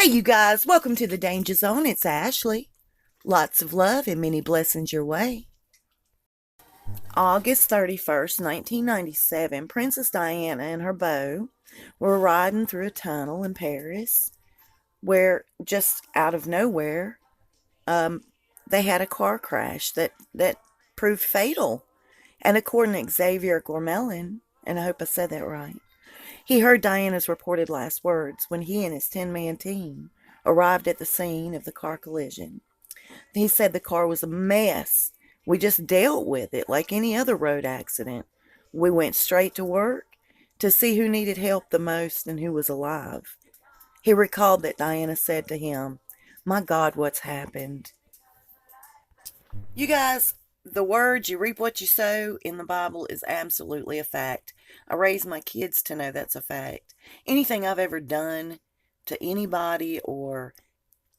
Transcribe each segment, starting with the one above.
Hey, you guys, welcome to the Danger Zone. It's Ashley. Lots of love and many blessings your way. August 31st, 1997, Princess Diana and her beau were riding through a tunnel in Paris where, just out of nowhere, they had a car crash that proved fatal. And according to Xavier Gormelin, and I hope I said that right, he heard Diana's reported last words when he and his 10-man team arrived at the scene of the car collision. He said the car was a mess. We just dealt with it like any other road accident. We went straight to work to see who needed help the most and who was alive. He recalled that Diana said to him, "My God, what's happened?" You guys, the words "you reap what you sow" in the Bible is absolutely a fact. I raised my kids to know that's a fact. Anything I've ever done to anybody or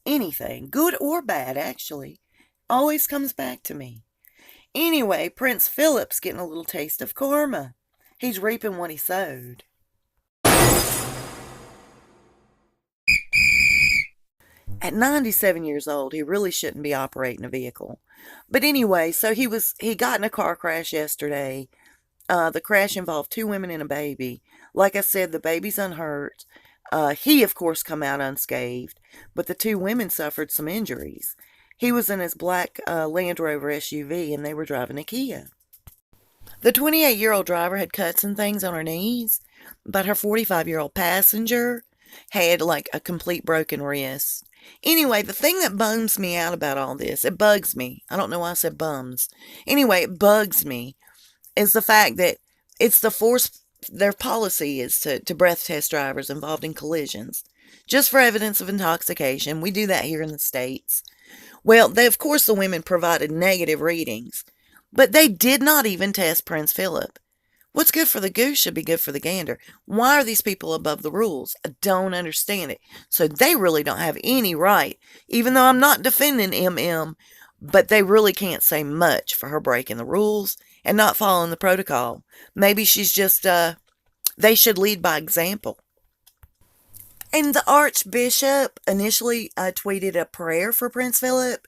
anything, good or bad actually, always comes back to me. Anyway, Prince Philip's getting a little taste of karma. He's reaping what he sowed. At 97 years old, he really shouldn't be operating a vehicle. But anyway, so he got in a car crash yesterday. The crash involved two women and a baby. Like I said, the baby's unhurt. He, of course, come out unscathed, but the two women suffered some injuries. He was in his black Land Rover SUV, and they were driving a Kia. The 28-year-old driver had cuts and things on her knees, but her 45-year-old passenger had like a complete broken wrist. Anyway, the thing that bums me out about all this, it bugs me. I don't know why I said bums. Anyway, it bugs me, is the fact that it's their policy is to breath test drivers involved in collisions, just for evidence of intoxication. We do that here in the States. Well, of course, the women provided negative readings, but they did not even test Prince Philip. What's good for the goose should be good for the gander. Why are these people above the rules? I don't understand it. So they really don't have any right, even though I'm not defending MM, but they really can't say much for her breaking the rules and not following the protocol. Maybe she's just, they should lead by example. And the Archbishop initially tweeted a prayer for Prince Philip,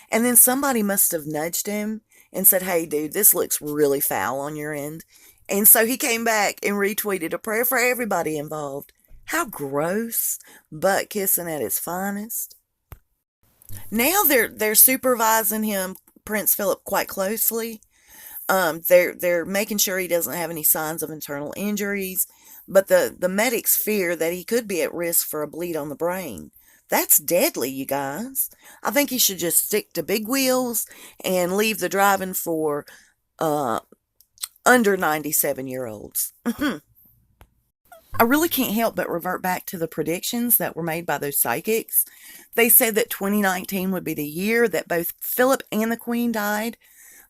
and then somebody must have nudged him and said, "Hey, dude, this looks really foul on your end." And so he came back and retweeted a prayer for everybody involved. How gross. Butt kissing at its finest. Now they're supervising him, Prince Philip, quite closely. They're making sure he doesn't have any signs of internal injuries, but the medics fear that he could be at risk for a bleed on the brain. That's deadly, you guys. I think he should just stick to big wheels and leave the driving for under 97-year-olds. I really can't help but revert back to the predictions that were made by those psychics. They said that 2019 would be the year that both Philip and the Queen died,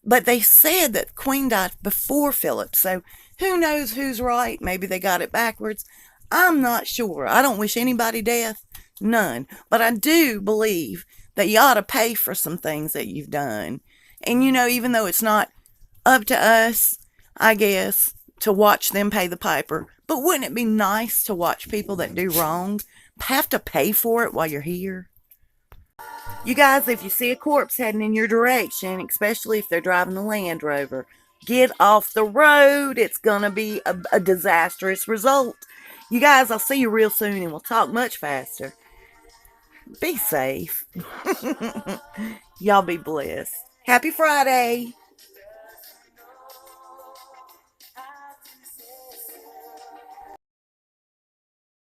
but they said that the Queen died before Philip, so who knows who's right? Maybe they got it backwards. I'm not sure. I don't wish anybody death. None. But I do believe that you ought to pay for some things that you've done. And even though it's not up to us, I guess, to watch them pay the piper, but wouldn't it be nice to watch people that do wrong have to pay for it while you're here? You guys, if you see a corpse heading in your direction, especially if they're driving a Land Rover, get off the road. It's going to be a disastrous result. You guys, I'll see you real soon and we'll talk much faster. Be safe. Y'all be blessed. Happy Friday.